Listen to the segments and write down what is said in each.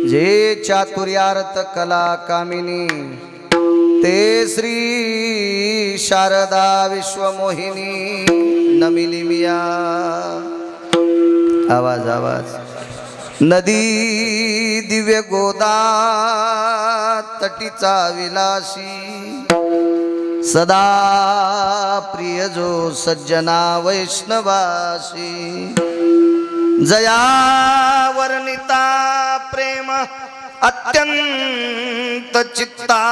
जे चातुर्यार्थ कला कामिनी ते श्री शारदा विश्वमोहिनी नमिली मिया। आवाज आवाज। नदी दिव्य गोदा तटीचा विलासी सदा प्रिय जो सज्जना वैष्णवासी जया वर्णिता प्रेम अत्यंत चित्ता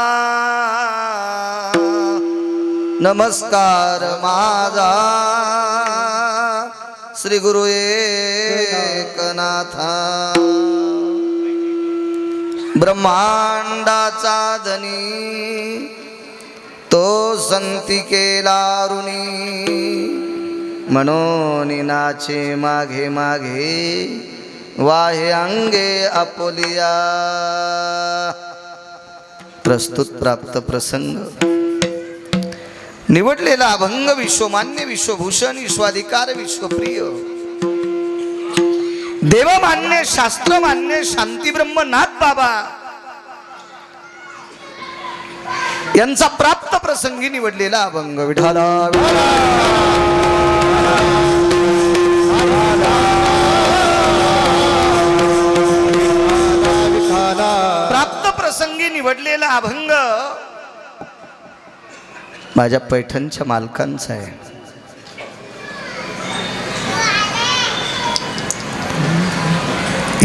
नमस्कार माझा श्री गुरु एकनाथा ब्रह्मांडाचा धनी तो संती केला ऋणी म्हणून नाचे मागे मागे वाहे अंगे आपोलिया। प्रस्तुत प्राप्त प्रसंग निवडलेला अभंग विश्वमान्य विश्वभूषण विश्वाधिकार विश्वप्रिय देवमान्य शास्त्रमान्य शांतीब्रह्मनाथ बाबा यांचा प्राप्त प्रसंगी निवडलेला अभंग विठाला प्राप्त प्रसंगी निवडलेला अभंग माझ्या पैठणच्या मालकांचा आहे।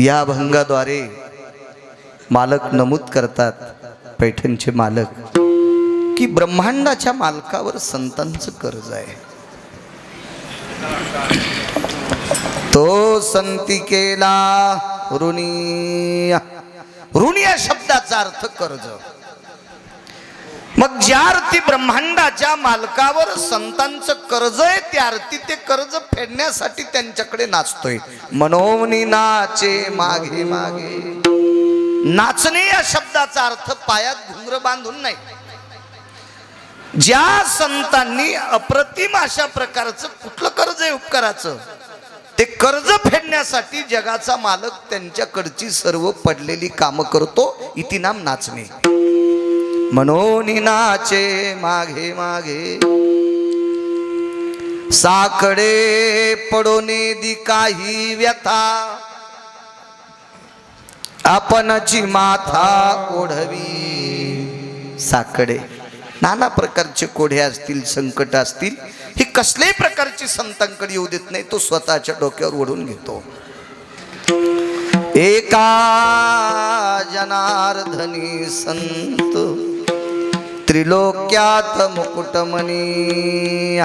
या अभंगाद्वारे मालक नमूद करतात, पैठणचे मालक, की ब्रह्मांडाच्या मालकावर संतांचं कर्ज आहे। तो संती केला ऋणी। ऋणी या शब्दाचा अर्थ कर्ज। मग ज्या अर्थी ब्रह्मांडाच्या मालकावर संतांचं कर्ज आहे त्या अर्थी ते कर्ज फेडण्यासाठी त्यांच्याकडे नाचतोय। मनोनी नाचे मागे मागे। नाचणे या शब्दाचा अर्थ पायात घुंगर बांधून नाही। ज्या संतांनी अप्रतिम अशा प्रकारचं कुठलं कर्ज आहे उपकाराचं, ते कर्ज फेडण्यासाठी जगाचा मालक त्यांच्याकडची सर्व पडलेली कामं करतो। इति नाम नाचणे। मनोनी नाचे मागे मागे साकडे पडोने दी काही व्यथा आपणची माथा ओढवी। साकडे नाना प्रकारचे कोढे असतील, संकट असतील, ही कसल्याही प्रकारची संतांकडे येऊ देत नाही, तो स्वतःच्या डोक्यावर ओढून घेतो। एका जनार्दनी संत त्रिलोक्यात मुकुटमणी।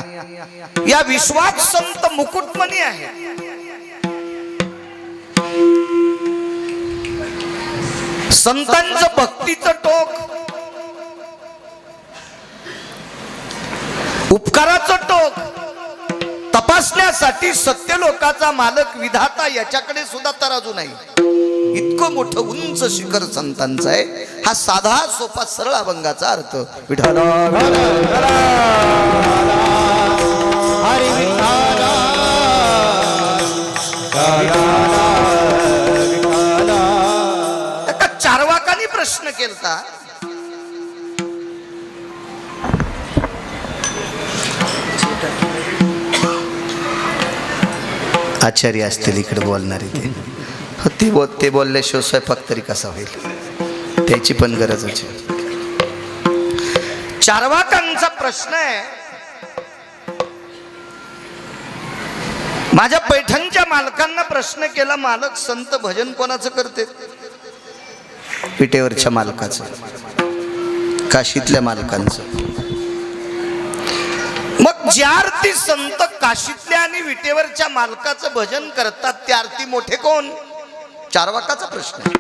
या विश्वात संत मुकुटमणी आहे। संतांचं भक्तीचं टोक, उपकाराचं टोक तपासण्यासाठी सत्यलोकाचा मालक विधाता याच्याकडे सुद्धा तराजू नाही। इतकं मोठं उंच शिखर संतांचं आहे। हा साधा सोपा सरळ अभंगाचा अर्थ विठाला हरी विठाला एका चारवाकानी प्रश्न केलता, आचार्य असतील इकडे बोलणारे, ते बोलल्याशिवाय स्वयंपाक तरी कसा होईल, त्याची पण गरजच आहे। चारवाकांचा प्रश्न आहे, माझ्या पैठणच्या मालकांना प्रश्न केला, मालक संत भजन कोणाचं करते? विटेवरच्या मालकाचं, काशीतल्या मालकांचं। मग ज्या अर्थी संत काशीतल्या आणि विटेवरच्या मालकाचं भजन करतात त्या अर्थी मोठे कोण? चारवाकाचा प्रश्न आहे।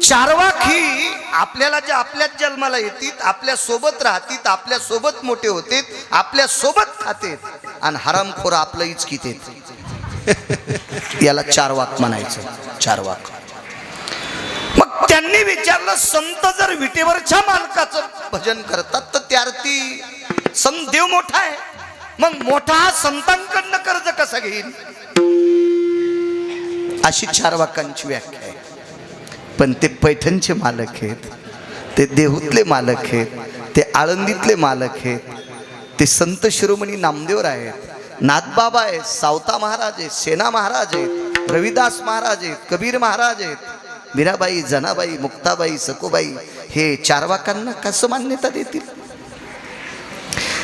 चारवाक ही आपल्याला जे आपल्याच जन्माला येतील, आपल्या सोबत राहतील, आपल्या सोबत मोठे होते, आपल्या सोबत खातेत आणि हरामखोर आपलं इचकीतेत, याला चारवाक म्हणायचं। चारवाक। मग त्यांनी विचारलं, संत जर विटेवरच्या मालकाचं भजन करतात तर त्या अर्थी संत देव मोठा आहे, मग मोठा हा संतांकडनं कर्ज कसा घेईल? अशी चार वाकांची व्याख्या आहे. पण ते पैठणचे मालक आहेत, ते देहूतले मालक आहेत, ते आळंदीतले मालक आहेत, ते संत शिरोमणी नामदेव आहेत, नाथबाबा आहेत, सावता महाराज आहेत, सेना महाराज आहेत, रविदास महाराज आहेत, कबीर महाराज आहेत, मीराबाई, जनाबाई, मुक्ताबाई, सकोबाई हे चार वाकांना कसं मान्यता देतील?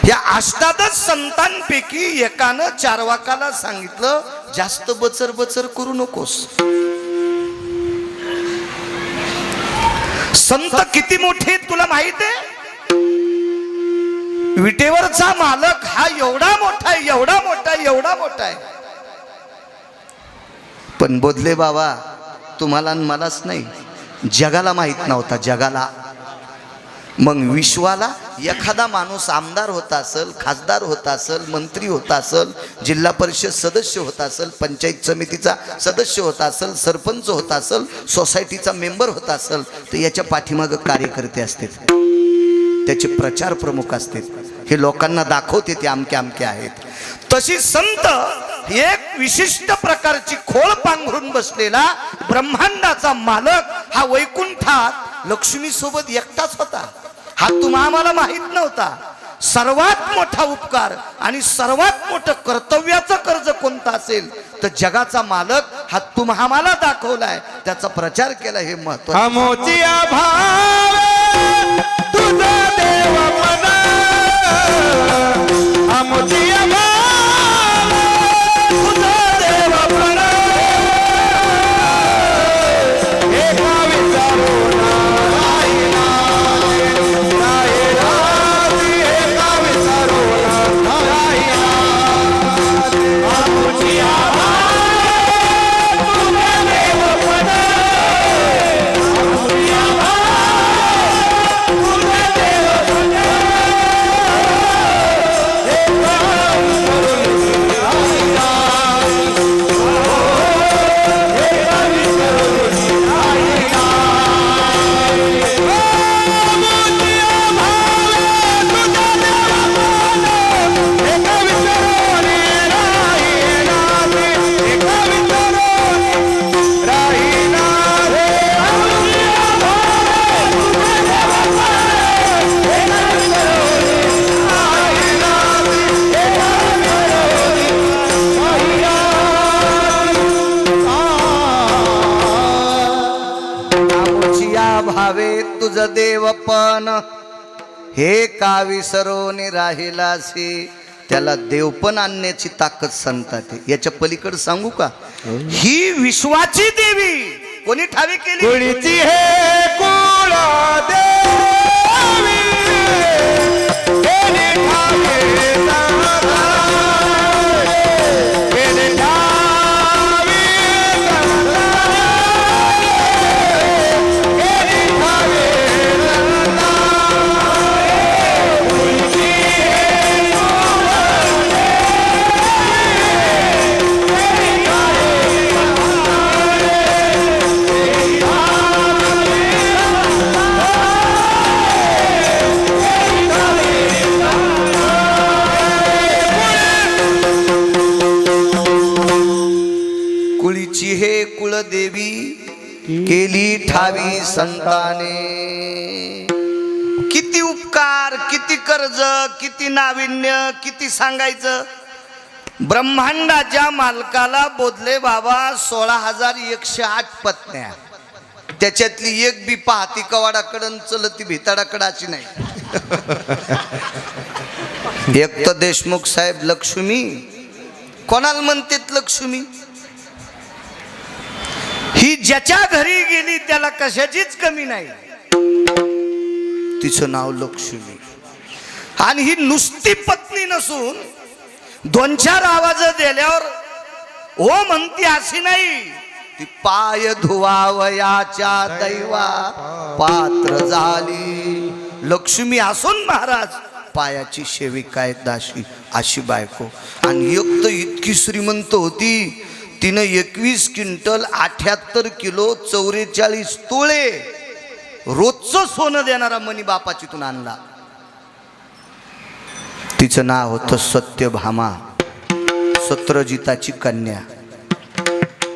या अष्टादश संतांपैकी एकानं चार वाकाला सांगितलं जास्त बचर बचर करू नकोस. संत किती मोठे तुला माहित आहे? विटेवरचा मालक हा एवढा मोठा आहे, एवढा मोठा आहे, एवढा मोठा आहे. पण बोधले बाबा तुम्हाला आणि मलाच नाही, जगाला माहित नव्हता, जगाला. मग विश्वाला एखादा माणूस आमदार होता असेल, खासदार होता असेल, मंत्री होता असेल, जिल्हा परिषद सदस्य होता असेल, पंचायत समितीचा सदस्य होता असेल, सरपंच होता असेल, सोसायटीचा मेंबर होता असेल, तर याच्या पाठीमागं कार्यकर्ते असतात, त्याचे प्रचार प्रमुख असतात, हे लोकांना दाखवते ते अमके अमके आहेत. तशी संत एक विशिष्ट प्रकारची खोळ पांघरून बसलेला ब्रह्मांडाचा मालक हा वैकुंठात लक्ष्मी सोबत एकटाच होता. हा तुम्हाला माहित नव्हता. सर्वात मोठा उपकार आणि सर्वात मोठं कर्तव्याचं कर्ज कोणतं असेल तर जगाचा मालक हा तुम्हाला दाखवलाय, त्याचा प्रचार केला, हे महत्त्वाचं. तुझ देवपण हे का विसरून राहिलासी, त्याला देवपण आणण्याची ताकद संतात. याच्या पलीकडे सांगू का? ही विश्वाची देवी कोणी ठावी केली? कुळीची हे कुळ देवी देवी केली ठावी संताने. किती उपकार, किती कर्ज, किती नाविन्य, किती सांगायचं. ब्रह्मांडाच्या मालकाला बोधले बाबा 16,108 पत्न्या, त्याच्यातली एक बी पाहती कवाडाकडं चलती भिताडाकडं अशी नाही. एक तर देशमुख साहेब लक्ष्मी, कोणाला म्हणतात लक्ष्मी? ही ज्याच्या घरी गेली त्याला कशाचीच कमी नाही, तिचं नाव लक्ष्मी. आणि ही नुसती पत्नी नसून 2-4 आवाज दिल्यावर हो म्हणती अशी नाही, ती पाय धुवावयाच्या दैवा पात्र झाली. लक्ष्मी असून महाराज पायाची सेविका आहे दाशी, अशी बायको. आणि एक तर इतकी श्रीमंत होती, तिनं 21 क्विंटल 78 किलो 44 तोळे रोजचं सोनं देणारा मनी बापाचीतून आणला. तिचं नाव होतं सत्यभामा, सत्रजिताची कन्या.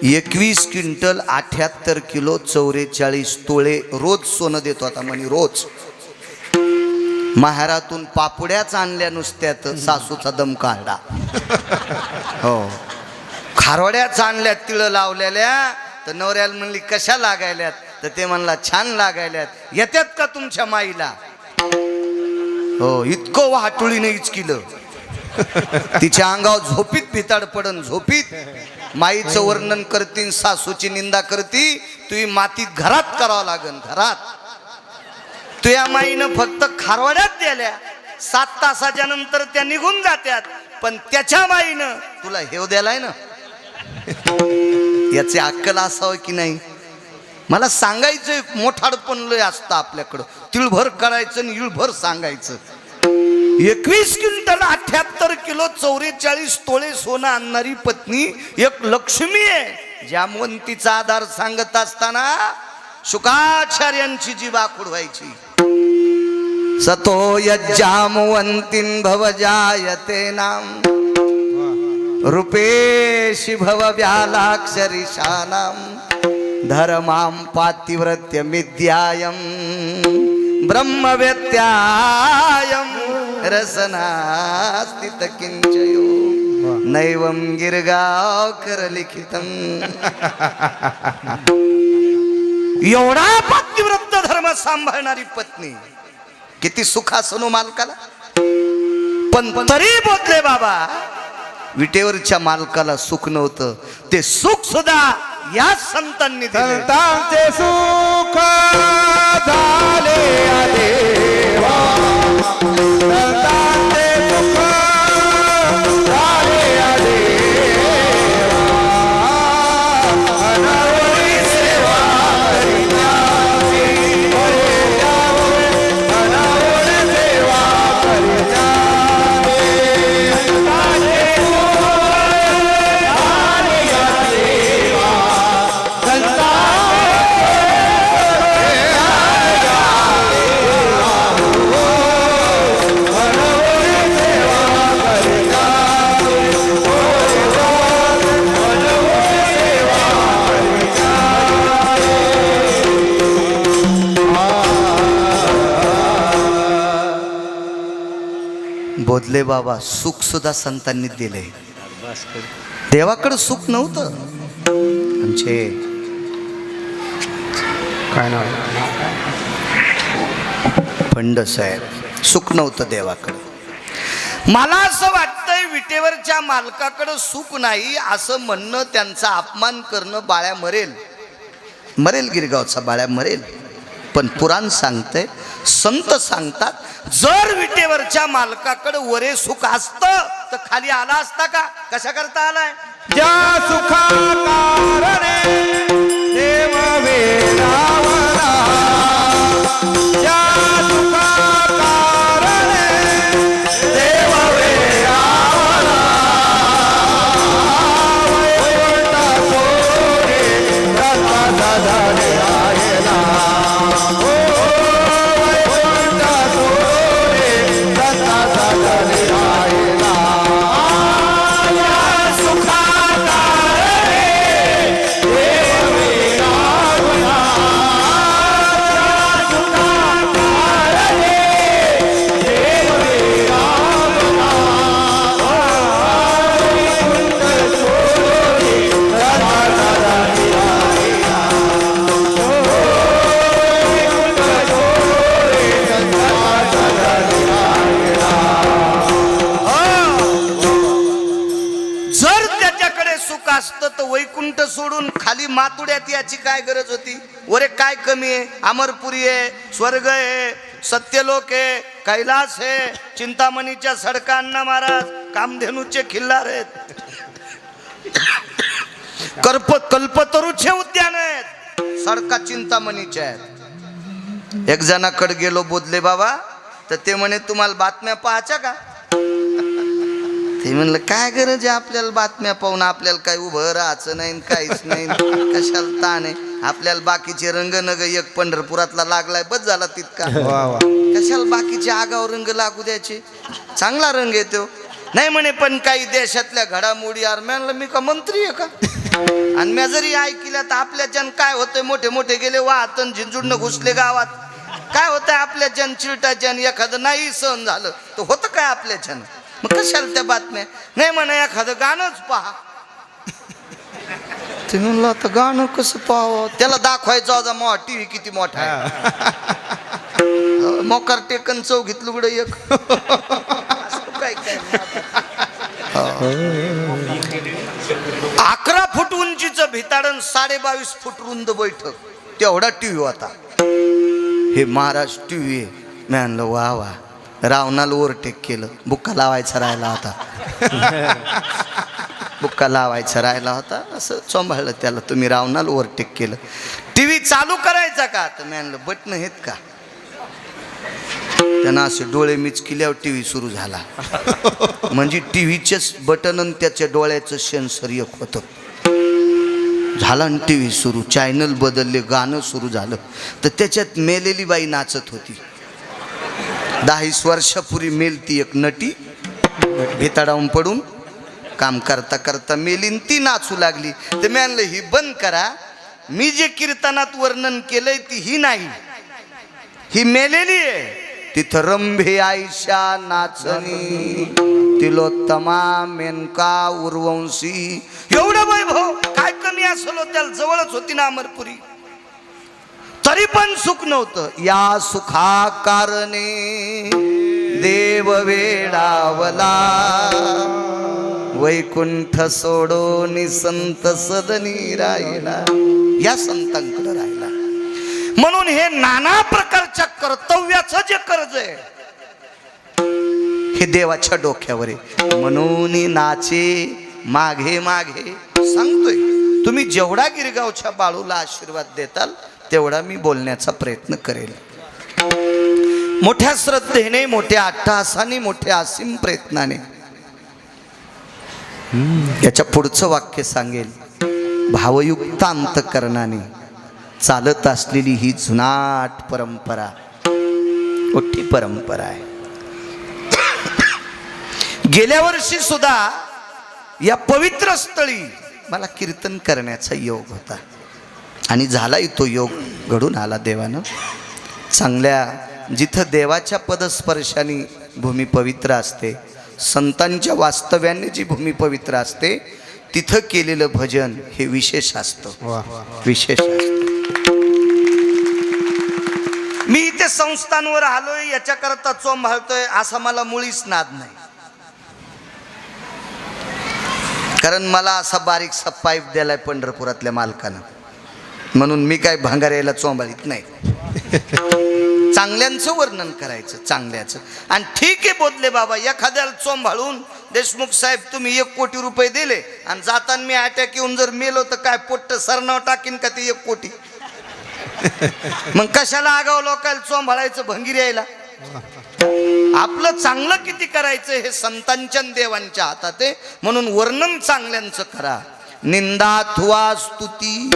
21 क्विंटल 78 किलो 44 तोळे रोज सोनं देतो आता म्हणे रोज. माहेरातून पापुड्याच आणल्या नुसत्यात सासूचा दम काढला. हो खारोड्याच आणल्या तिळं लावलेल्या तर नवऱ्याला म्हणली कशा लागायल्यात तर ते म्हणला छान लागायल्यात. येत्यात का तुमच्या माईला? हो इतकं वाटुळीने इचकिलं. तिच्या अंगावर झोपीत भिताड पडन झोपीत. माईचं वर्णन करतीन सासूची निंदा करती. तुही मातीत घरात करावं लागन घरात. तुया माईनं फक्त खारवाड्यात दिल्या 7 तासाच्या नंतर त्या निघून जात्यात. पण त्याच्या माईनं तुला हेव द्यालाय ना. याचे अक्कल असावं की नाही मला सांगायचं. मोठाडपण लय असतं आपल्याकडं. तिळभर करायचं आणि इळभर सांगायचं. 21 क्विंटल 78 किलो 44 तोळे सोनं आणणारी पत्नी एक लक्ष्मी आहे. जामवंतीचा आधार सांगत असताना शुकाचार्यांची जीभ आखूड व्हायची. सतो यज्जामवंतीन भवजायते नाम रूपेशी भव व्यालाक्षरी शानाम धर्मां पातिव्रत्य मिद्यायम ब्रह्मवेत्यायम रसनास्तित किंचयो नैवं गिरगावकर लिखितम. एवढा पातिव्रत धर्म सांभाळणारी पत्नी किती सुखासनो मालकाला. पण तरी बोलले बाबा विटेवरच्या मालकाला सुख नव्हतं. ते सुख सुद्धा या संतांनी दिले. संतांचे सुख झाले देवा. संतांचे सुख झाले देवा. अनावरी सेवा करिताची अरे जावे. अनावरी सेवा करिताची संतांचे सुख झाले देवा. बोधले बाबा सुख सुद्धा संतांनी दिले. देवाकडे सुख नव्हतं. आमचे काय नाव पंड साहेब सुख नव्हतं देवाकडे. मला असं वाटतंय विटेवरच्या मालकाकडे सुख नाही असं म्हणणं त्यांचा अपमान करणं. बाळ्या मरेल मरेल गिरगावचा बाळ्या मरेल. पण पुराण सांगतंय संत सांगतात जर विटेवरच्या मालकाकडे वरे सुख असतं तर खाली आला असता का? कशा करता आलाय? ज्या सुखा कारणे देव वेरावला. ज्या सुखा कारणे देव वेरावला. वैकुंठ सोरे रथा दादाने राहिला. ओ वैकुंठ सोरे रथा दादाने राहिला. असतं तर वैकुंठ सोडून खाली मातुड्यात याची काय गरज होती? वरे काय कमी आहे? अमरपुरी आहे, स्वर्ग आहे, सत्यलोक आहे, कैलास आहे, चिंतामणीच्या सडका अण्णा महाराज, कामधेनूचे खिल्लार आहेत, कल्पतरूचे उद्यान आहेत, सडका चिंतामणीच्या आहेत. एक जणाकडे गेलो बोधले बाबा तर ते म्हणे तुम्हाला बातम्या पाहायच्या का? ते म्हणलं काय गरज आहे आपल्याला बातम्या पाहून? आपल्याला काय उभं राहायचं नाही काहीच नाही, कशाला ताण आहे? आपल्याला बाकीचे रंग नग एक पंढरपुरातला लागलाय बस झाला तितका, कशाला बाकीचे आगावर रंग लागू द्यायचे? चांगला रंग येतो. नाही म्हणे पण काही देशातल्या घडामोडी यार म्हणलं मी का मंत्री आहे का? आणि मी जरी ऐकलं तर आपल्याच्यान काय होतंय, मोठे मोठे गेले वाहतन झिंजुडनं घुसले गावात, काय होतंय आपल्याच्यान चिरटाच्यान एखादं नाही सहन झालं तर होतं काय आपल्याच्यान. मग कशाला त्या बातम्या नाही म्हणा, एखादं गाणंच पहा. ते म्हणलं आता गाणं कसं पाहावं, त्याला दाखवायचं होता मग टीव्ही किती मोठा आहे. मोकार टेकन चौघीत लुगडं एक. काय काय 11 फूट उंचीचं भिताडन 22.5 फूट रुंद बैठक, तेवढा टीव्ही होता. हे महाराज टीव्ही आहे. मी आणलं वा वा. रावणाला ओव्हरटेक केलं, बुक्का लावायचा राहिला होता. बुक्का लावायचा राहिला होता, असं चोंबाळलं त्याला. तुम्ही रावणाला ओव्हरटेक केलं. टीव्ही चालू करायचा का, तर मी आणलं बटन आहेत का. त्यांना असे डोळे मिचकिल्यावर टीव्ही सुरू झाला. म्हणजे टीव्हीचेच बटन आणि त्याच्या डोळ्याचं सेन्सर एक होतं. झाला आणि टीव्ही सुरू, चॅनल बदलले, गाणं सुरू झालं. तर त्याच्यात मेलेली बाई नाचत होती. 10 वर्षापूर्वी मेलती एक नटी, भिताडावून पडून काम करता करता मेलीन, ती नाचू लागली. तर मी म्हणलं ही बंद करा, मी जे कीर्तनात वर्णन केलंय ती ही नाही, ही मेलेली आहे. तिथं रंभे आयशा नाचणी, तिलोत्तमा मेनका उर्वंशी. एवढं वैभव काय कमी असलो, त्याला जवळच होती ना अमरपुरी, तरी पण सुख नव्हतं. या सुखा कारणे देव वेडावला, वैकुंठ सोडून संत सदनी राहिला. या संतांकडे राहिला. म्हणून हे नाना प्रकारच्या कर्तव्याचं जे कर्ज आहे हे देवाच्या डोक्यावर आहे. म्हणून नाचे मागे मागे सांगतोय. तुम्ही जेवढा गिरगावच्या बाळूला आशीर्वाद देताल तेवढा मी बोलण्याचा प्रयत्न करेल. मोठ्या श्रद्धेने, मोठ्या अट्टहासाने, मोठ्या असीम प्रयत्नाने. याच्या पुढचं वाक्य सांगेल. भावयुक्त अंतकरणाने चालत असलेली ही जुनाट परंपरा, मोठी परंपरा आहे. गेल्या वर्षी सुद्धा या पवित्र स्थळी मला कीर्तन करण्याचा योग होता आणि झालाही तो योग घडून आला देवानं. चांगल्या जिथं देवाच्या पदस्पर्शाने भूमी पवित्र असते, संतांच्या वास्तव्याने जी भूमी पवित्र असते, तिथं केलेलं भजन हे विशेष असतं, विशेष असतं. मी इथे संस्थांवर आलोय याच्याकरता चोंबाळतोय असा मला मुळीच नाद नाही. कारण मला असा बारीकसा पाईप दिलाय पंढरपुरातल्या मालकानं, म्हणून मी काय भांगाऱ्याला चोंबाळीत नाही. चांगल्यांचं वर्णन करायचं, चांगल्याचं. आणि ठीक आहे बोधले बाबा, एखाद्याला चोंबाळून देशमुख साहेब तुम्ही 1 कोटी रुपये दिले आणि जाताना मी अटॅक येऊन जर मेलो तर काय पोट्ट सरनाव टाकीन का ते 1 कोटी. मग कशाला आगाव लोकांना चोंबाळायचं, भंगीर यायला. आपलं चांगलं किती करायचं हे संतांच्या देवांच्या हातात आहे. म्हणून वर्णन चांगल्यांचं करा. निंदा अथवा स्तुती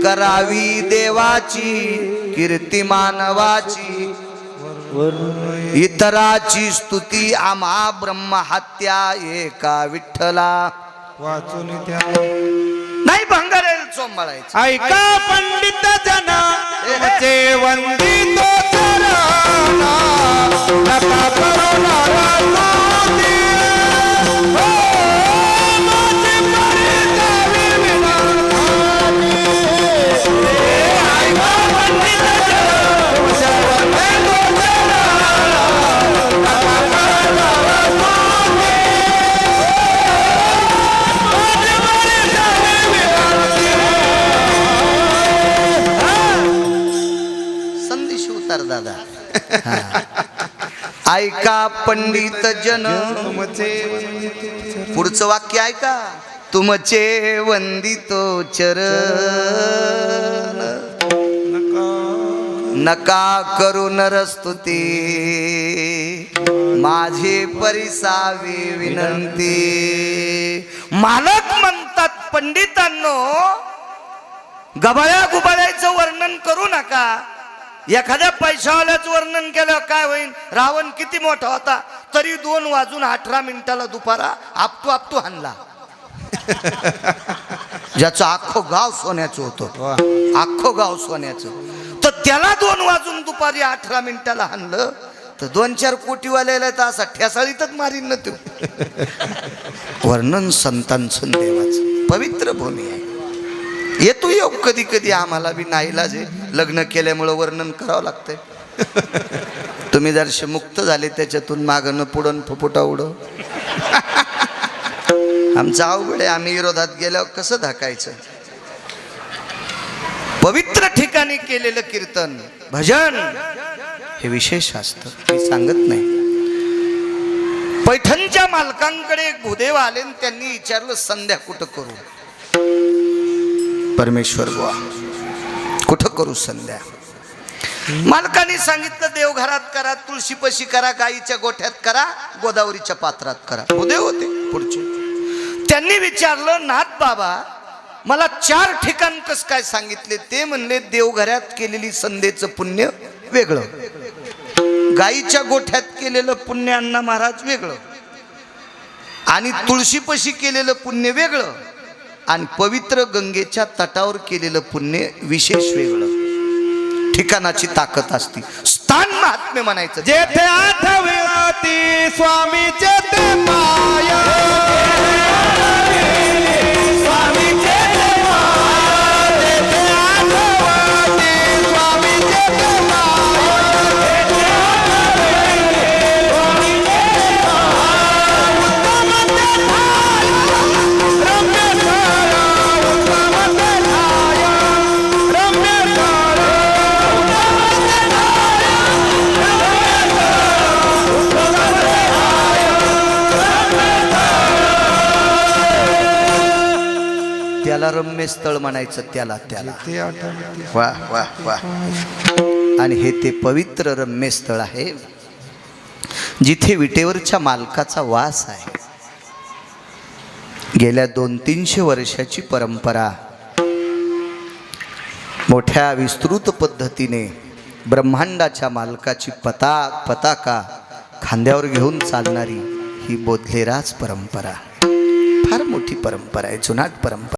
करावी देवाची, कीर्ती मानवाची, इतराची स्तुती आम्हा ब्रह्महत्या एका विठ्ठला. वाचून नाही भंगारेल चोंबाळायचं. ऐका पंडित जना तुमचे वंदितो चरणा, नका करू नाराजी. माझे परितावे विनाशाची. ऐका पंडित जना तुमचे वंदितो चरणा, नका करू नाराजी. माझे परितावे विनाशाची. संदेश उतार दादा. ऐका पंडित जन, पुढचं वाक्य ऐका. तुमचे वंदितो चरण, नका करू नरस्तुती. माझे परिसावी विनंती. मालक म्हणतात पंडितांनो, गबाळ्या गुबाळ्याचं वर्णन करू नका. एखाद्या पैशावाल्याचं वर्णन केलं काय होईल. रावण किती मोठा होता तरी 2:18 दुपारा आपटू आपटू हाणला. ज्याचं अख्खं गाव सोन्याचं होतं, अख्खं गाव सोन्याचं, तर त्याला 2 वाजून दुपारी 18 मिनिटाला हाणलं तर 2-4 कोटीवाल्याला तर असा ठेसाळीतच मारीन ना. तो वर्णन संतांचं देवाचं पवित्र भूमी आहे. येतो योग कधी कधी आम्हाला बी नाईलाज आहे, लग्न केल्यामुळं वर्णन करावं लागतंय. तुम्ही जर मुक्त झाले त्याच्यातून मागणं पुढं फुफुटा उडव. आमचं अवघड आहे, आम्ही विरोधात गेल्यावर कसं धाकायचं. पवित्र ठिकाणी केलेलं कीर्तन भजन हे विशेष असतं, मी सांगत नाही. पैठणच्या मालकांकडे एक भूदेव आले आणि त्यांनी विचारलं संध्या कुठं करू. परमेश्वर बुवा कुठं करू संध्या. मालकाने सांगितलं देवघरात करा, तुळशीपाशी करा, गाईच्या गोठ्यात करा, गोदावरीच्या पात्रात करा. भूदेव होते पुढचे. त्यांनी विचारलं नाथ बाबा मला 4 ठिकाण कस काय सांगितले. ते म्हणले देवघरात केलेली संध्येचं पुण्य वेगळं, गाईच्या गोठ्यात केलेलं पुण्य अण्णा महाराज वेगळं, आणि तुळशीपाशी केलेलं पुण्य वेगळं, आणि पवित्र गंगेच्या तटावर केलेलं पुण्य विशेष वेगळं. ठिकाणाची ताकद असती, स्थान महात्म्य म्हणायचं. जेथे आठवती स्वामीचे ते माया, स्वामीचे ते माया, जेथे आठवती स्वामीचे ते माया, जेथे आठवती स्वामीचे ते माया, उत्तम ते ठाया, रम्य ठाया, उत्तम ते ठाया, रम्य ठाया. त्याला रम्य स्थळ म्हणायचं. त्याला वा वा वा. आणि हे ते पवित्र रम्य स्थळ आहे जिथे विटेवरच्या मालकाचा वास आहे. गेल्या 200-300 वर्षाची परंपरा मोठ्या विस्तृत पद्धतीने ब्रह्मांडाच्या मालकाची पताका खांद्यावर घेऊन चालणारी ही बोधलेराज परंपरा फार मोठी परंपरा आहे, जुनाट परंपरा.